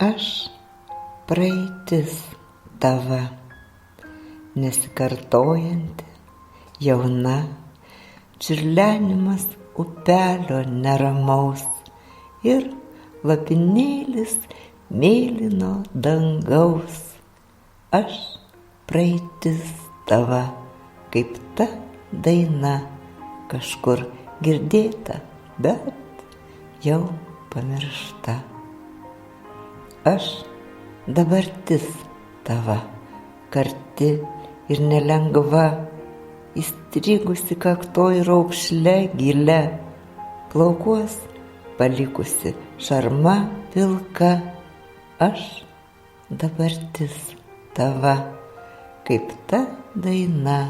Aš praeitis tava, nesikartojanti, jauna, čiurlenimas upelio neramaus ir lapinėlis mėlyno dangaus. Aš praeitis tava, kaip ta daina, kažkur girdėta, bet jau pamiršta. Aš dabartis tava, karti ir nelengva, įstrigusi kaktoj raukšle gile, plaukuos palikusi šarma pilka. Aš dabartis tava, kaip ta daina,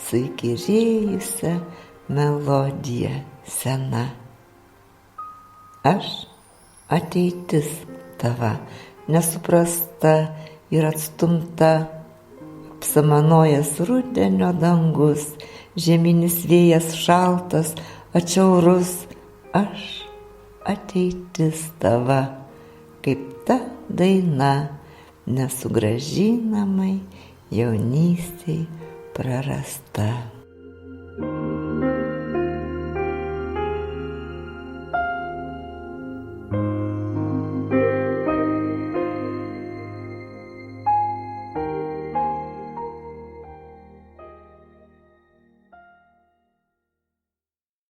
su įkyrėjusia melodija sena. Aš ateitis tava, nesuprasta ir atstumta, apsamanojęs rudenio dangus, žieminis vėjas šaltas, atšiaurus. Aš ateitis tava, kaip ta daina, nesugrąžinamai jaunystei prarasta.